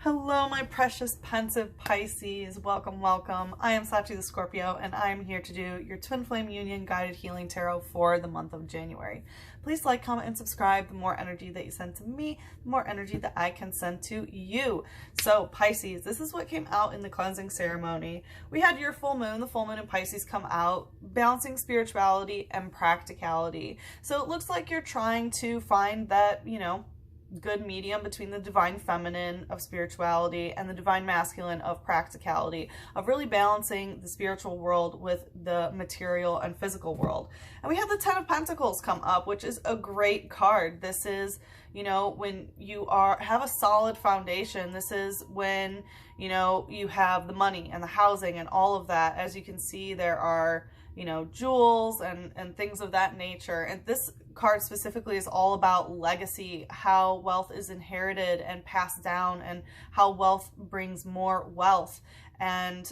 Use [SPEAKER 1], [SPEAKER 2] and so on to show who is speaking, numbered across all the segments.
[SPEAKER 1] Hello, my precious pensive Pisces. Welcome, welcome. I am Sachi the Scorpio, and I am here to do your Twin Flame Union Guided Healing Tarot for the month of January. Please like, comment, and subscribe. The more energy that you send to me, the more energy that I can send to you. So, Pisces, this is what came out in the cleansing ceremony. We had your full moon, the full moon in Pisces, come out, balancing spirituality and practicality. So it looks like you're trying to find that, good medium between the divine feminine of spirituality and the divine masculine of practicality, of really balancing the spiritual world with the material and physical world. And we have the Ten of Pentacles come up, which is a great card. This is, when you have a solid foundation. This is when, you have the money and the housing and all of that. As you can see, there are, jewels and things of that nature. And this card specifically is all about legacy, how wealth is inherited and passed down, and how wealth brings more wealth, and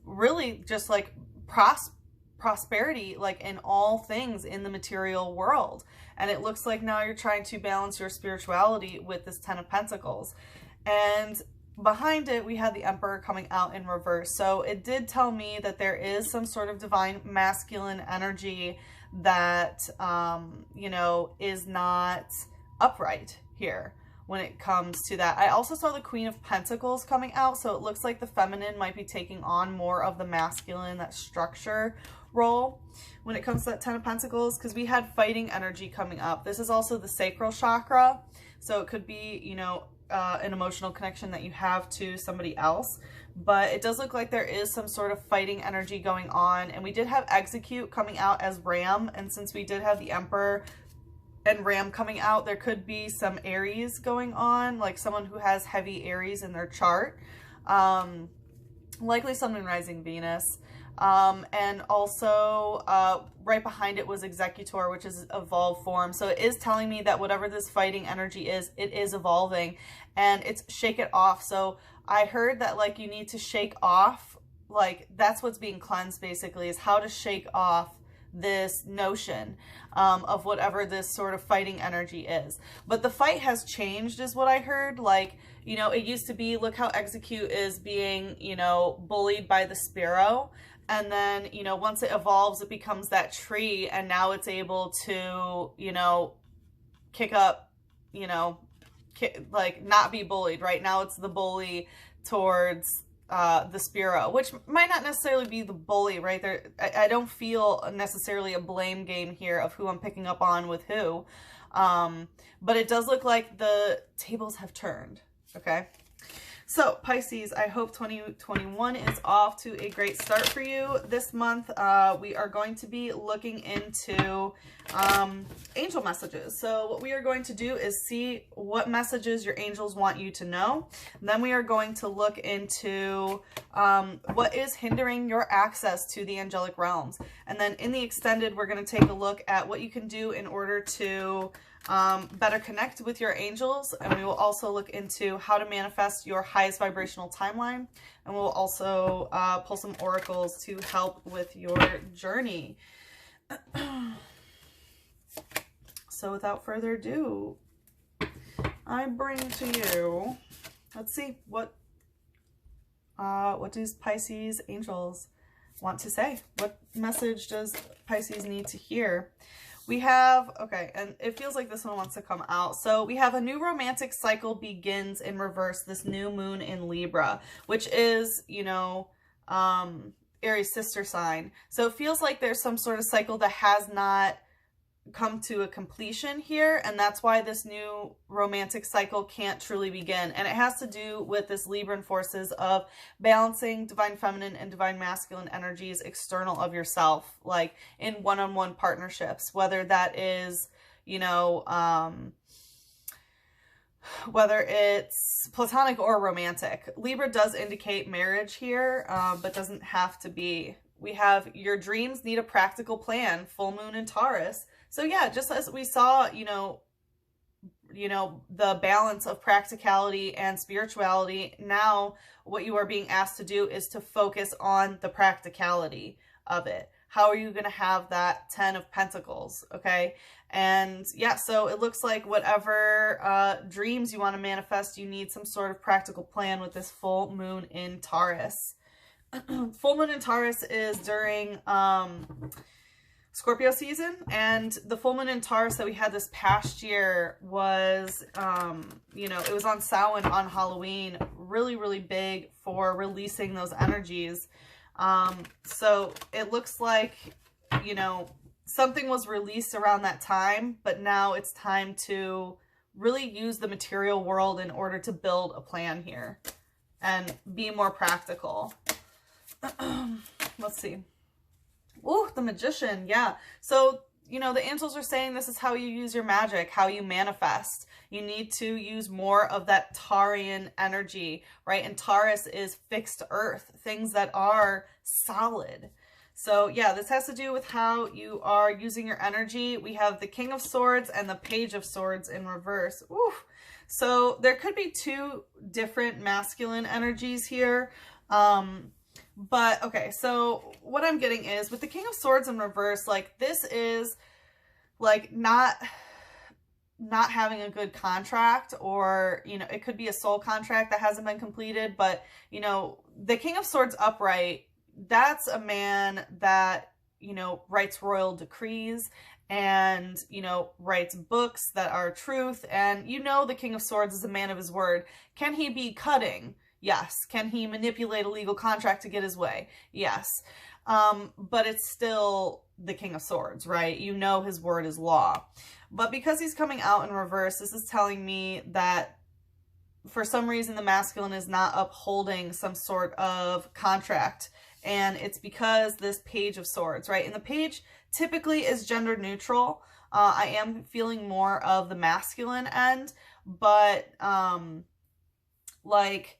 [SPEAKER 1] really just like prosperity, like in all things in the material world. And it looks like now you're trying to balance your spirituality with this Ten of Pentacles. And behind it, we had the Emperor coming out in reverse. So it did tell me that there is some sort of divine masculine energy that, is not upright here when it comes to that. I also saw the Queen of Pentacles coming out. So it looks like the feminine might be taking on more of the masculine, that structure role when it comes to that Ten of Pentacles, because we had fighting energy coming up. This is also the sacral chakra. So it could be, an emotional connection that you have to somebody else, but it does look like there is some sort of fighting energy going on. And we did have Execute coming out as Ram, and since we did have the Emperor and Ram coming out, there could be some Aries going on, like someone who has heavy Aries in their chart, likely Sun and Rising Venus. And also right behind it was Executor, which is evolved form. So it is telling me that whatever this fighting energy is, it is evolving, and it's shake it off. So I heard that like you need to shake off, like that's what's being cleansed basically, is how to shake off this notion of whatever this sort of fighting energy is. But the fight has changed is what I heard. Like, it used to be, look how Execute is being, bullied by the Sparrow. And then, once it evolves, it becomes that tree, and now it's able to, kick up, like not be bullied. Right now it's the bully towards the Sparrow, which might not necessarily be the bully right there. I don't feel necessarily a blame game here of who I'm picking up on with who. But it does look like the tables have turned. Okay. So Pisces, I hope 2021 is off to a great start for you this month. We are going to be looking into angel messages. So what we are going to do is see what messages your angels want you to know. Then we are going to look into what is hindering your access to the angelic realms. And then in the extended, we're going to take a look at what you can do in order to better connect with your angels. And we will also look into how to manifest your highest vibrational timeline. And we'll also pull some oracles to help with your journey. So without further ado, I bring to you, let's see, what does Pisces angels want to say? What message does Pisces need to hear? We have, okay, and it feels like this one wants to come out. So we have a new romantic cycle begins in reverse, this new moon in Libra, which is, Aries' sister sign. So it feels like there's some sort of cycle that has not come to a completion here, and that's why this new romantic cycle can't truly begin. And it has to do with this Libran forces of balancing divine feminine and divine masculine energies external of yourself, like in one-on-one partnerships, whether that is, whether it's platonic or romantic. Libra does indicate marriage here, but doesn't have to be. We have your dreams need a practical plan, full moon in Taurus. So yeah, just as we saw, the balance of practicality and spirituality, now what you are being asked to do is to focus on the practicality of it. How are you going to have that 10 of Pentacles? Okay. And yeah, so it looks like whatever dreams you want to manifest, you need some sort of practical plan with this full moon in Taurus. Full moon in Taurus is during Scorpio season, and the full moon in Taurus that we had this past year was, you know, it was on Samhain on Halloween, really, really big for releasing those energies. So it looks like, you know, something was released around that time, but now it's time to really use the material world in order to build a plan here and be more practical. Let's see. Oh, the Magician. Yeah. So, you know, the angels are saying this is how you use your magic, how you manifest. You need to use more of that Taurian energy, right? And Taurus is fixed earth, things that are solid. So yeah, this has to do with how you are using your energy. We have the King of Swords and the Page of Swords in reverse. Oof. So there could be two different masculine energies here. But okay, so what I'm getting is with the King of Swords in reverse, like this is like not having a good contract, or, you know, it could be a soul contract that hasn't been completed. But, you know, the King of Swords upright, that's a man that, you know, writes royal decrees and, you know, writes books that are truth. And, you know, the King of Swords is a man of his word. Can he be cutting? Yes. Can he manipulate a legal contract to get his way? Yes. But it's still the King of Swords, right? You know, his word is law. But because he's coming out in reverse, this is telling me that for some reason the masculine is not upholding some sort of contract. And it's because this Page of Swords, right? And the Page typically is gender neutral. I am feeling more of the masculine end, but like,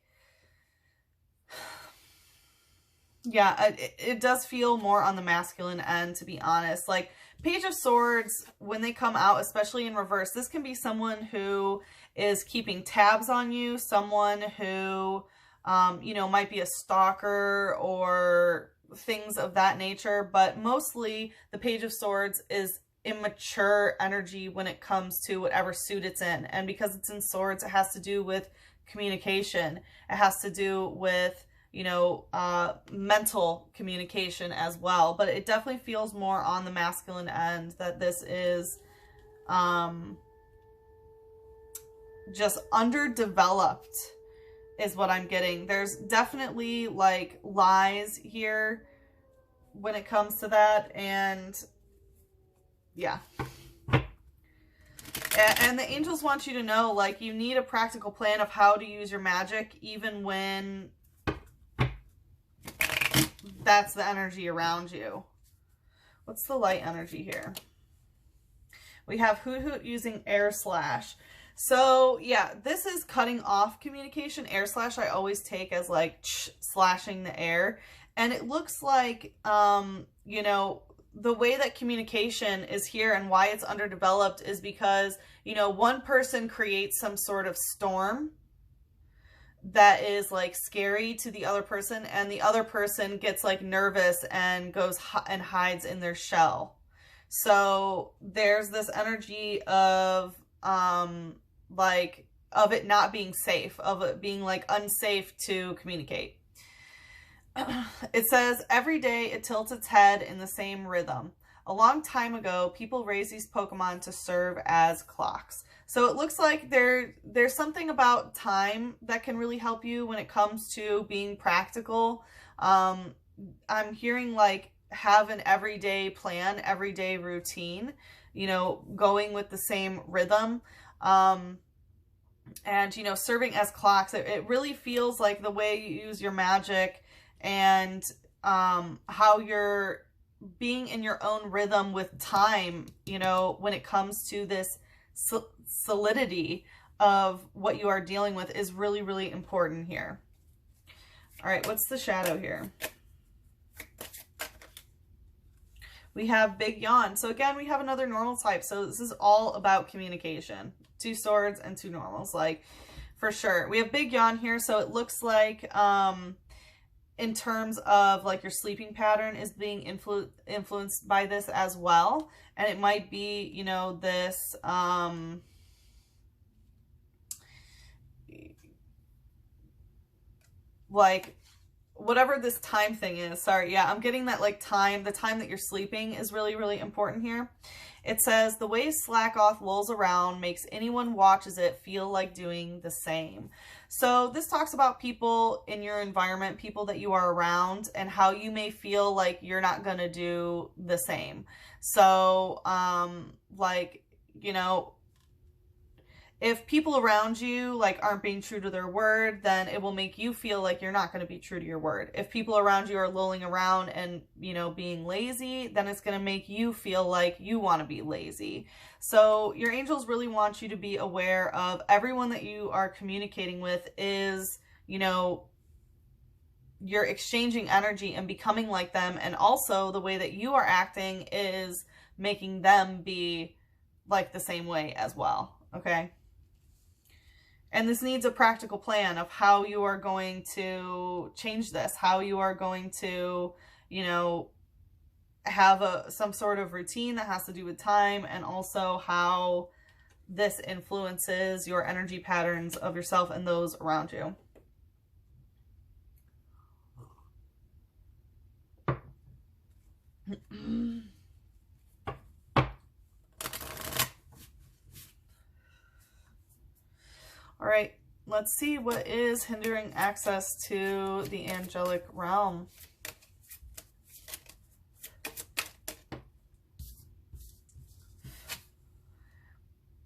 [SPEAKER 1] yeah, it does feel more on the masculine end, to be honest. Like, Page of Swords, when they come out, especially in reverse, this can be someone who is keeping tabs on you, someone who, you know, might be a stalker or things of that nature. But mostly the Page of Swords is immature energy when it comes to whatever suit it's in. And because it's in swords, it has to do with communication. It has to do with, you know, mental communication as well. But it definitely feels more on the masculine end that this is just underdeveloped is what I'm getting. There's definitely like lies here when it comes to that. And yeah. And the angels want you to know, like, you need a practical plan of how to use your magic, even when that's the energy around you. What's the light energy here? We have Hoot Hoot using air slash. So yeah, this is cutting off communication. Air slash I always take as like slashing the air. And it looks like, you know, the way that communication is here and why it's underdeveloped is because, you know, one person creates some sort of storm that is like scary to the other person, and the other person gets like nervous and goes and hides in their shell. So there's this energy of like of it not being safe, of it being like unsafe to communicate. It says, every day it tilts its head in the same rhythm. A long time ago, people raised these Pokemon to serve as clocks. So it looks like there's something about time that can really help you when it comes to being practical. I'm hearing like have an everyday plan, everyday routine, you know, going with the same rhythm. And, you know, serving as clocks, it really feels like the way you use your magic and how you're being in your own rhythm with time, you know, when it comes to this solidity of what you are dealing with is really, really important here. All right, what's the shadow here? We have Big Yawn. So again, we have another normal type. So this is all about communication. 2 swords and 2 normals, like, for sure. We have Big Yawn here. So it looks like in terms of like your sleeping pattern is being influenced by this as well. And it might be, you know, this, like whatever this time thing is. Sorry. Yeah. I'm getting that like the time that you're sleeping is really, really important here. It says the way slack off lolls around makes anyone watches it feel like doing the same. So this talks about people in your environment, people that you are around, and how you may feel like you're not going to do the same. So, like, you know, if people around you like aren't being true to their word, then it will make you feel like you're not going to be true to your word. If people around you are lolling around and, you know, being lazy, then it's going to make you feel like you want to be lazy. So your angels really want you to be aware of everyone that you are communicating with is, you know, you're exchanging energy and becoming like them. And also the way that you are acting is making them be like the same way as well. Okay. And this needs a practical plan of how you are going to change this, how you are going to, you know, have some sort of routine that has to do with time, and also how this influences your energy patterns of yourself and those around you. All right, let's see what is hindering access to the angelic realm.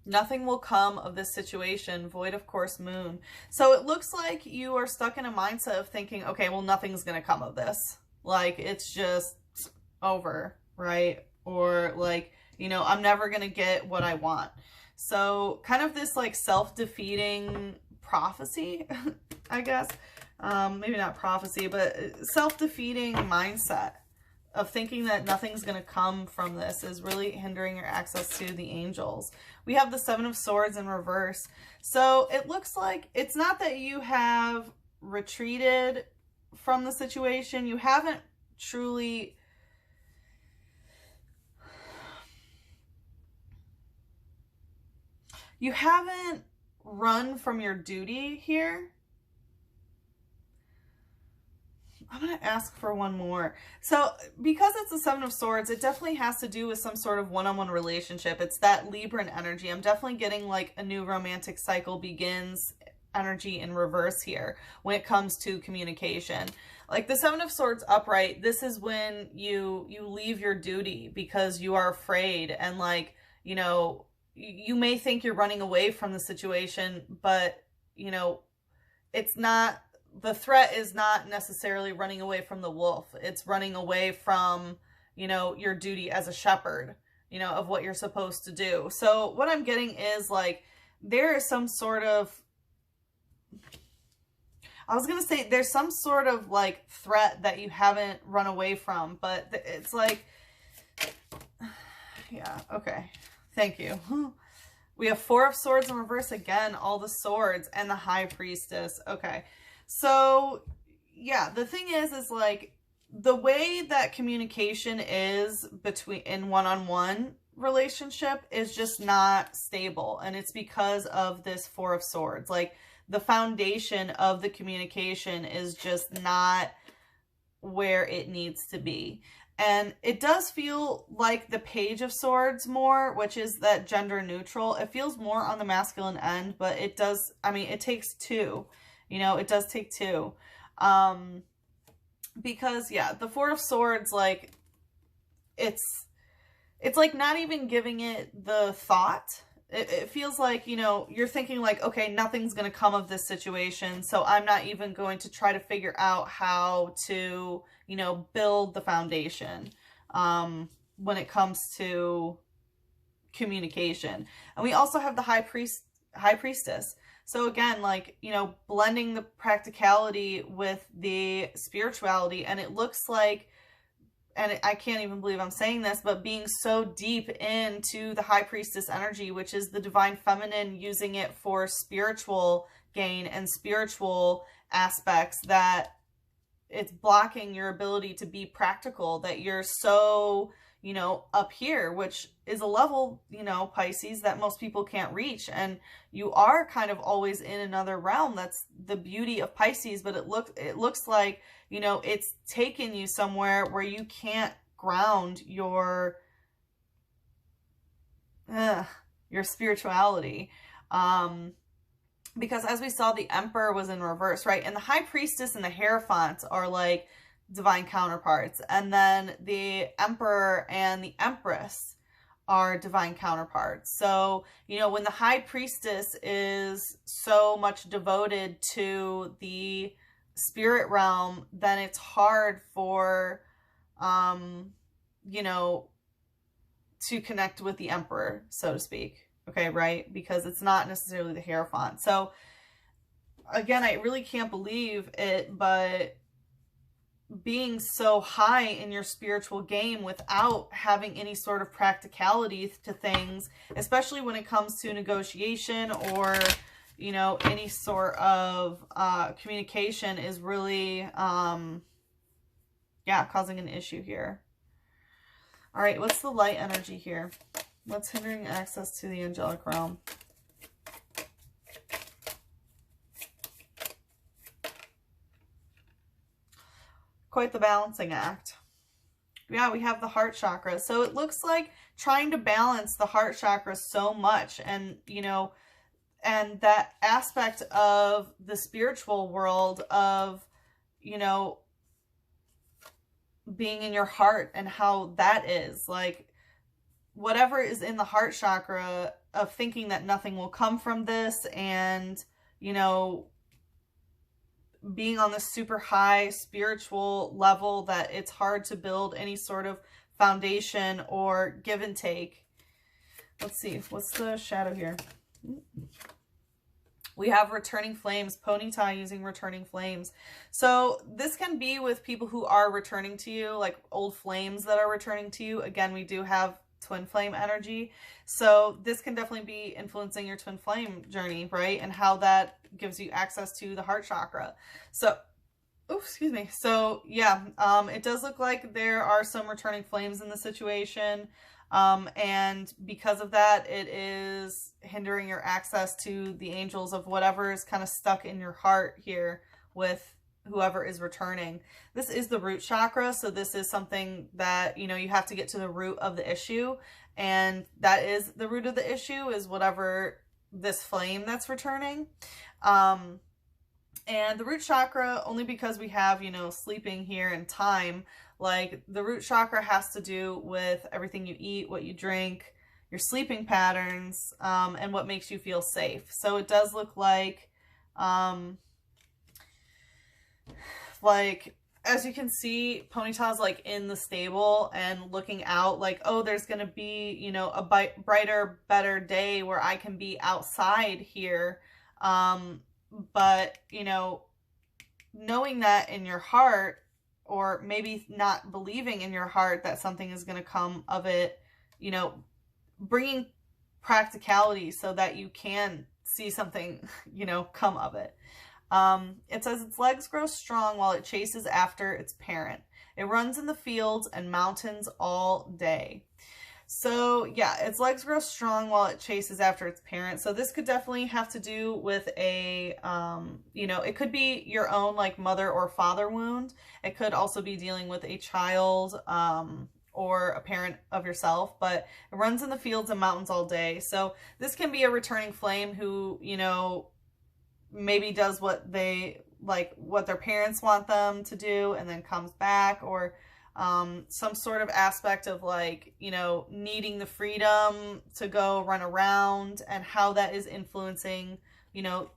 [SPEAKER 1] Nothing will come of this situation, void of course moon. So it looks like you are stuck in a mindset of thinking, okay, well, nothing's going to come of this. Like, it's just over, right? Or like, you know, I'm never going to get what I want. So kind of this like self-defeating prophecy, I guess. Maybe not prophecy, but self-defeating mindset of thinking that nothing's going to come from this is really hindering your access to the angels. We have the Seven of Swords in reverse. So it looks like it's not that you have retreated from the situation. You haven't truly... You haven't run from your duty here. I'm going to ask for one more. So because it's the Seven of Swords, it definitely has to do with some sort of one-on-one relationship. It's that Libran energy. I'm definitely getting like a new romantic cycle begins energy in reverse here when it comes to communication. Like the Seven of Swords upright, this is when you leave your duty because you are afraid, and like, you know, you may think you're running away from the situation, but, you know, it's not, the threat is not necessarily running away from the wolf. It's running away from, you know, your duty as a shepherd, you know, of what you're supposed to do. So what I'm getting is like, there is some sort of, I was going to say there's some sort of like threat that you haven't run away from, but it's like, yeah, okay. Thank you. We have Four of Swords in reverse again, all the swords, and the High Priestess. Okay. So, yeah, the thing is like, the way that communication is in one-on-one relationship is just not stable. And it's because of this Four of Swords. Like, the foundation of the communication is just not where it needs to be. And it does feel like the Page of Swords more, which is that gender neutral. It feels more on the masculine end, but it does, I mean, it takes two. You know, it does take two. Because, yeah, the Four of Swords, like, it's like not even giving it the thought. It feels like, you know, you're thinking like, okay, nothing's going to come of this situation, so I'm not even going to try to figure out how to, you know, build the foundation when it comes to communication. And we also have the High Priestess. So again, like, you know, blending the practicality with the spirituality, and it looks like, and I can't even believe I'm saying this, but being so deep into the High Priestess energy, which is the divine feminine, using it for spiritual gain and spiritual aspects, that it's blocking your ability to be practical, that you're so, you know, up here, which is a level, you know, Pisces, that most people can't reach. And you are kind of always in another realm. That's the beauty of Pisces, but it looks like, you know, it's taken you somewhere where you can't ground your spirituality. Because as we saw, the Emperor was in reverse, right? And the High Priestess and the Hierophant are like divine counterparts. And then the Emperor and the Empress are divine counterparts. So, you know, when the High Priestess is so much devoted to the spirit realm, then it's hard for, you know, to connect with the Emperor, so to speak. Okay, right? Because it's not necessarily the Hierophant. So, again, I really can't believe it, but being so high in your spiritual game without having any sort of practicality to things, especially when it comes to negotiation or, you know, any sort of communication, is really, yeah, causing an issue here. All right, what's the light energy here? What's hindering access to the angelic realm? Quite the balancing act. Yeah, we have the heart chakra. So it looks like trying to balance the heart chakra so much, and, you know, and that aspect of the spiritual world of, you know, being in your heart and how that is like, whatever is in the heart chakra, of thinking that nothing will come from this, and, you know, being on this super high spiritual level that it's hard to build any sort of foundation or give and take. Let's see, what's the shadow here? We have returning flames, ponytail using returning flames. So this can be with people who are returning to you, like old flames that are returning to you. Again, we do have twin flame energy. So this can definitely be influencing your twin flame journey, right? And how that gives you access to the heart chakra. So, oh, excuse me. So yeah, it does look like there are some returning flames in the situation. And because of that, it is hindering your access to the angels of whatever is kind of stuck in your heart here with whoever is returning. This is the root chakra, so this is something that, you know, you have to get to the root of the issue, and that is the root of the issue is whatever this flame that's returning. And the root chakra, only because we have, you know, sleeping here and time, like the root chakra has to do with everything you eat, what you drink, your sleeping patterns, and what makes you feel safe. So it does look like, as you can see, Ponytail's like in the stable and looking out like, oh, there's going to be, you know, a brighter, better day where I can be outside here. But, you know, knowing that in your heart, or maybe not believing in your heart that something is going to come of it, you know, bringing practicality so that you can see something, you know, come of it. It says its legs grow strong while it chases after its parent. It runs in the fields and mountains all day. So yeah, its legs grow strong while it chases after its parent. So this could definitely have to do with a, you know, it could be your own like mother or father wound. It could also be dealing with a child, or a parent of yourself, but it runs in the fields and mountains all day. So this can be a returning flame who, you know, maybe does what they like, what their parents want them to do, and then comes back, or some sort of aspect of like, you know, needing the freedom to go run around, and how that is influencing, you know,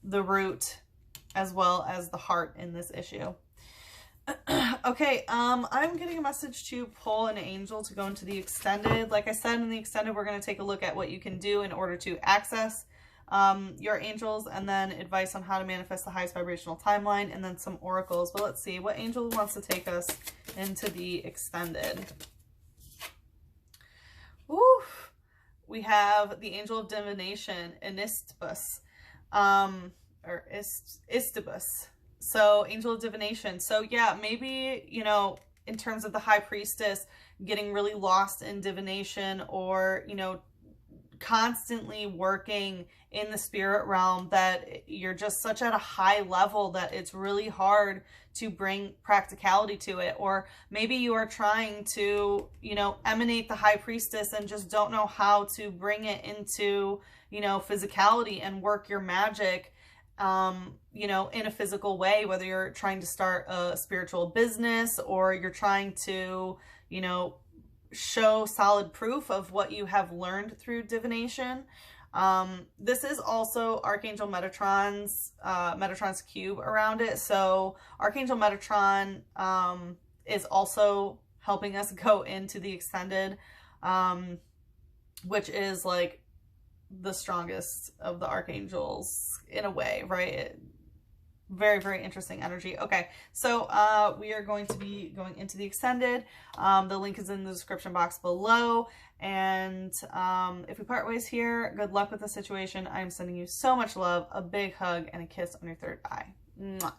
[SPEAKER 1] the root as well as the heart in this issue. Okay, I'm getting a message to pull an angel to go into the extended. Like I said, in the extended, we're going to take a look at what you can do in order to access your angels, and then advice on how to manifest the highest vibrational timeline, and then some oracles. But let's see what angel wants to take us into the extended. Oof. We have the angel of divination, Anistibus, or Istibus. So angel of divination. So yeah, maybe, you know, in terms of the high priestess, getting really lost in divination, or, you know, constantly working in the spirit realm, that you're just such at a high level that it's really hard to bring practicality to it. Or maybe you are trying to, you know, emanate the high priestess and just don't know how to bring it into, you know, physicality and work your magic, you know, in a physical way, whether you're trying to start a spiritual business or you're trying to, you know, show solid proof of what you have learned through divination. This is also Archangel Metatron's cube around it. So Archangel Metatron is also helping us go into the extended, which is like the strongest of the archangels in a way, right? Very, very interesting energy. Okay, so we are going to be going into the extended. The link is in the description box below. And if we part ways here, good luck with the situation. I am sending you so much love, a big hug, and a kiss on your third eye. Mwah.